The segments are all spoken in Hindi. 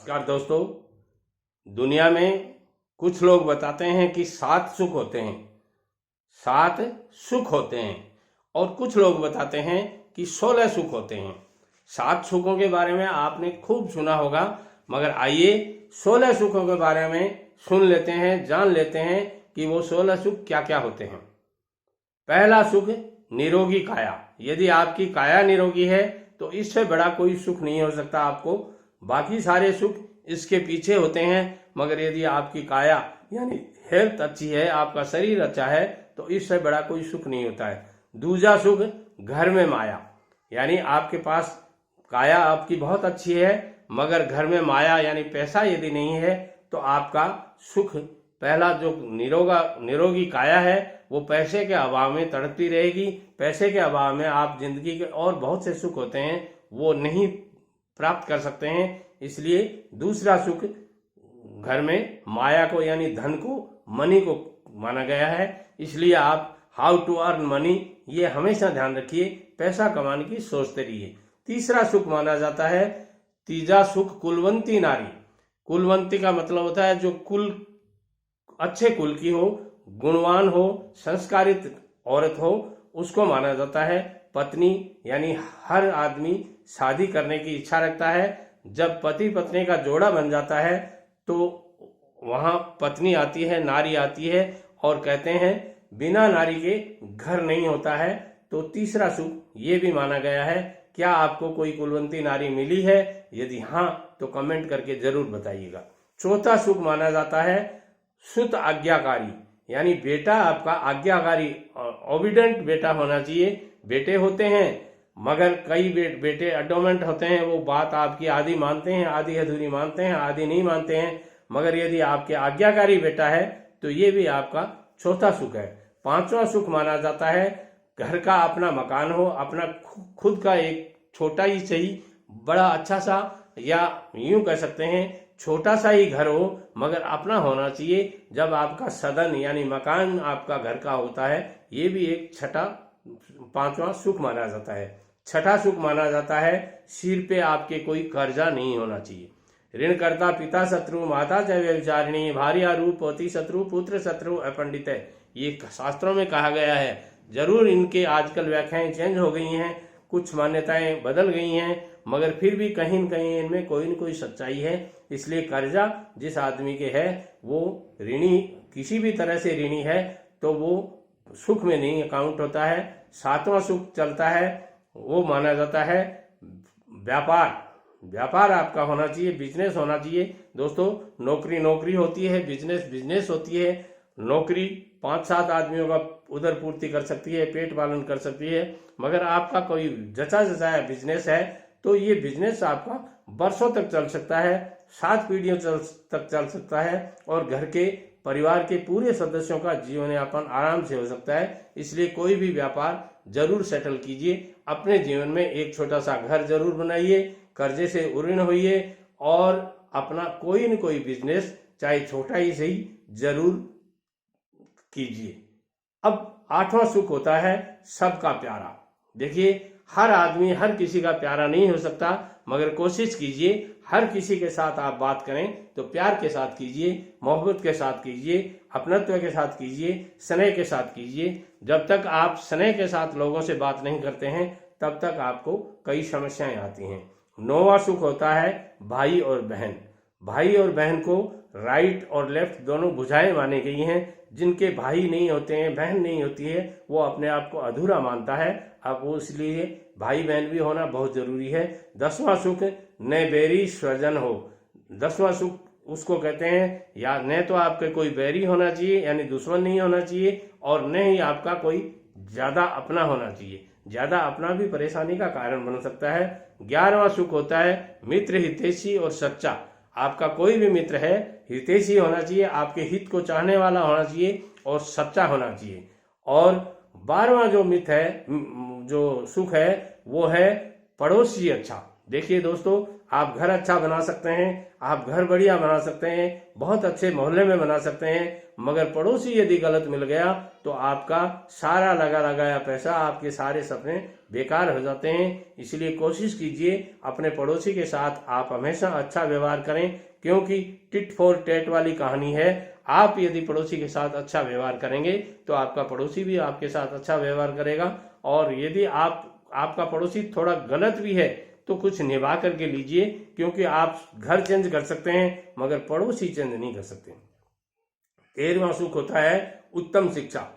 नमस्कार दोस्तों। दुनिया में कुछ लोग बताते हैं कि 7 सुख होते हैं, 7 सुख होते हैं, और कुछ लोग बताते हैं कि 16 सुख होते हैं। 7 सुखों के बारे में आपने खूब सुना होगा, मगर आइए 16 सुखों के बारे में सुन लेते हैं, जान लेते हैं कि वो 16 सुख क्या क्या होते हैं। पहला सुख निरोगी काया। यदि आपकी काया निरोगी है तो इससे बड़ा कोई सुख नहीं हो सकता आपको। बाकी सारे सुख इसके पीछे होते हैं, मगर यदि आपकी काया यानी हेल्थ अच्छी है, आपका शरीर अच्छा है, तो इससे बड़ा कोई सुख नहीं होता है। दूसरा सुख घर में माया, यानी आपके पास काया आपकी बहुत अच्छी है, मगर घर में माया यानी पैसा यदि नहीं है तो आपका सुख, पहला जो निरोगी काया है वो पैसे के अभाव में तड़पती रहेगी। पैसे के अभाव में आप जिंदगी के और बहुत से सुख होते हैं वो नहीं प्राप्त कर सकते हैं। इसलिए दूसरा सुख घर में माया को यानी धन को, मनी को माना गया है। इसलिए आप हाउ टू अर्न मनी ये हमेशा ध्यान रखिए, पैसा कमाने की सोचते रहिए। तीसरा सुख माना जाता है, तीसरा सुख कुलवंती नारी। कुलवंती का मतलब होता है जो कुल अच्छे कुल की हो, गुणवान हो, संस्कारित औरत हो, उसको माना जाता है पत्नी। यानी हर आदमी शादी करने की इच्छा रखता है। जब पति पत्नी का जोड़ा बन जाता है तो वहां पत्नी आती है, नारी आती है, और कहते हैं बिना नारी के घर नहीं होता है। तो तीसरा सुख ये भी माना गया है। क्या आपको कोई कुलवंती नारी मिली है? यदि हाँ तो कमेंट करके जरूर बताइएगा। चौथा सुख माना जाता है सुत आज्ञाकारी, यानी बेटा आपका आज्ञाकारी, ओबिडेंट बेटा होना चाहिए। बेटे होते हैं मगर कई बेटे अडोमेंट होते हैं, वो बात आपकी आधी मानते हैं, आधी अधूरी मानते हैं, आधी नहीं मानते हैं। मगर यदि आपके आज्ञाकारी बेटा है तो ये भी आपका चौथा सुख है। पांचवा सुख माना जाता है घर का अपना मकान हो, अपना खुद का एक छोटा ही सही, बड़ा अच्छा सा, या यूं कह सकते हैं छोटा सा ही घर हो, मगर अपना होना चाहिए। जब आपका सदन यानी मकान आपका घर का होता है, ये भी एक पांचवा सुख माना जाता है। छठा सुख माना जाता है सिर पे आपके कोई कर्जा नहीं होना चाहिए। ऋण करता पिता शत्रु, माता च व्यभिचारिणी, भार्या रूप पति शत्रु, पुत्र शत्रु, अपंडित है। ये शास्त्रों में कहा गया है। जरूर इनके आजकल व्याख्याएं चेंज हो गई हैं, कुछ मान्यताएं बदल गई हैं, मगर फिर भी कहीं न कहीं इनमें कोई न कोई सच्चाई है। इसलिए कर्जा जिस आदमी के है वो ऋणी, किसी भी तरह से ऋणी है, तो वो सुख में नहीं काउंट होता है। सातवां सुख चलता है, वो माना जाता है व्यापार। व्यापार आपका होना चाहिए, बिजनेस होना चाहिए। दोस्तों, नौकरी नौकरी होती है, बिजनेस बिजनेस होती है। नौकरी 5-7 आदमियों का उधर पूर्ति कर सकती है, पेट पालन कर सकती है, मगर आपका कोई जचा जचाया बिजनेस है तो ये बिजनेस आपका वर्षों तक चल सकता है, 7 पीढ़ियों तक चल सकता है, और घर के परिवार के पूरे सदस्यों का जीवन यापन आराम से हो सकता है। इसलिए कोई भी व्यापार जरूर सेटल कीजिए। अपने जीवन में एक छोटा सा घर जरूर बनाइए, कर्जे से उऋण होइए, और अपना कोई न कोई बिजनेस चाहे छोटा ही सही जरूर कीजिए। अब आठवां सुख होता है सबका प्यारा। देखिए, हर आदमी हर किसी का प्यारा नहीं हो सकता, मगर कोशिश कीजिए हर किसी के साथ आप बात करें तो प्यार के साथ कीजिए, मोहब्बत के साथ कीजिए, अपनत्व के साथ कीजिए, स्नेह के साथ कीजिए। जब तक आप स्नेह के साथ लोगों से बात नहीं करते हैं तब तक आपको कई समस्याएं आती हैं। नौवां सुख होता है भाई और बहन। भाई और बहन को राइट और लेफ्ट दोनों भुजाएं मानी गई हैं। जिनके भाई नहीं होते हैं, बहन नहीं होती है, वो अपने आप को अधूरा मानता है। अब वो इसलिए भाई बहन भी होना बहुत जरूरी है। 10वां सुख न बैरी स्वजन हो। 10वां सुख उसको कहते हैं, या न तो आपके कोई बैरी होना चाहिए यानी दुश्मन नहीं होना चाहिए, और न ही आपका कोई ज्यादा अपना होना चाहिए। ज्यादा अपना भी परेशानी का कारण बन सकता है। 11वां सुख होता है मित्र हितैषी और सच्चा। आपका कोई भी मित्र है, हितैषी होना चाहिए, आपके हित को चाहने वाला होना चाहिए, और सच्चा होना चाहिए। और 12वां जो मित्र है, जो सुख है, वो है पड़ोसी अच्छा। देखिए दोस्तों, आप घर अच्छा बना सकते हैं, आप घर बढ़िया बना सकते हैं, बहुत अच्छे मोहल्ले में बना सकते हैं, मगर पड़ोसी यदि गलत मिल गया तो आपका सारा लगा लगाया पैसा, आपके सारे सपने बेकार हो जाते हैं। इसलिए कोशिश कीजिए अपने पड़ोसी के साथ आप हमेशा अच्छा व्यवहार करें, क्योंकि टिट फॉर टैट वाली कहानी है। आप यदि पड़ोसी के साथ अच्छा व्यवहार करेंगे तो आपका पड़ोसी भी आपके साथ अच्छा व्यवहार करेगा। और यदि आपका पड़ोसी थोड़ा गलत भी है तो कुछ निभा करके लीजिए, क्योंकि आप घर चेंज कर सकते हैं मगर पड़ोसी चेंज नहीं कर सकते। 13वां सुख होता है उत्तम शिक्षा,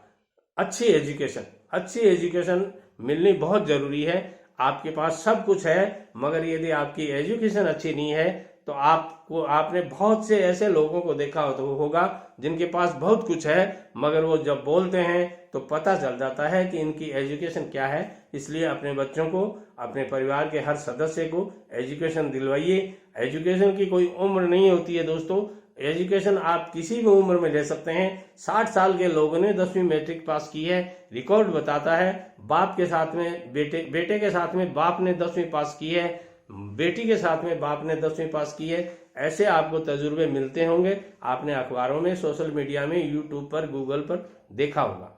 अच्छी एजुकेशन। अच्छी एजुकेशन मिलनी बहुत जरूरी है। आपके पास सब कुछ है मगर यदि आपकी एजुकेशन अच्छी नहीं है तो आपने बहुत से ऐसे लोगों को देखा होगा जिनके पास बहुत कुछ है मगर वो जब बोलते हैं तो पता चल जाता है कि इनकी एजुकेशन क्या है। इसलिए अपने बच्चों को, अपने परिवार के हर सदस्य को एजुकेशन दिलवाइए। एजुकेशन की कोई उम्र नहीं होती है दोस्तों, एजुकेशन आप किसी भी उम्र में ले सकते हैं। 60 साल के लोगों ने 10वीं मैट्रिक पास की है, रिकॉर्ड बताता है। बाप के साथ में बेटे के साथ में बाप ने 10वीं पास की है, बेटी के साथ में बाप ने 10वीं पास की है। ऐसे आपको तजुर्बे मिलते होंगे, आपने अखबारों में, सोशल मीडिया में, यूट्यूब पर, गूगल पर देखा होगा।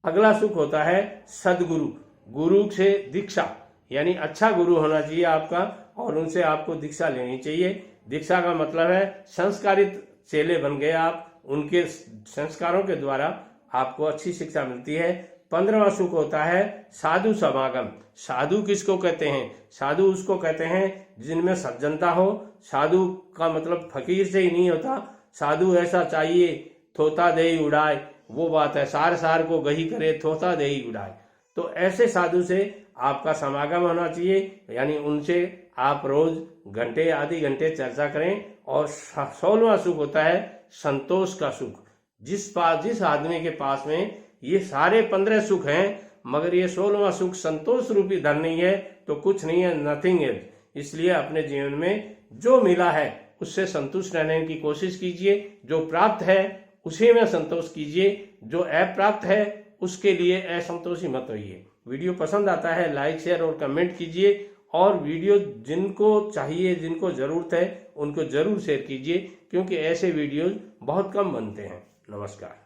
अगला सुख होता है सदगुरु, गुरु से दीक्षा, यानी अच्छा गुरु होना चाहिए आपका और उनसे आपको दीक्षा लेनी चाहिए। दीक्षा का मतलब है संस्कारित चेले बन गए आप, उनके संस्कारों के द्वारा आपको अच्छी शिक्षा मिलती है। 15वां सुख होता है साधु समागम। साधु किसको कहते हैं? साधु उसको कहते हैं जिनमें सज्जनता हो। साधु का मतलब फकीर से ही नहीं होता, साधु ऐसा चाहिए थोता दे ही उड़ाए, वो बात है, सार सार को गही करे थोता दे ही उड़ाए। तो ऐसे साधु से आपका समागम होना चाहिए, यानी उनसे आप रोज घंटे, आधे घंटे चर्चा करें। और 16वां सुख होता है संतोष का सुख। जिस आदमी के पास में ये सारे 15 सुख हैं मगर ये 16वां सुख संतोष रूपी धन नहीं है तो कुछ नहीं है, नथिंग इज। इसलिए अपने जीवन में जो मिला है उससे संतुष्ट रहने की कोशिश कीजिए। जो प्राप्त है उसी में संतोष कीजिए, जो अप्राप्त है उसके लिए असंतोषी मत होइए। वीडियो पसंद आता है लाइक, शेयर और कमेंट कीजिए, और वीडियो जिनको चाहिए, जिनको जरूरत है उनको जरूर शेयर कीजिए, क्योंकि ऐसे वीडियोज बहुत कम बनते हैं। नमस्कार।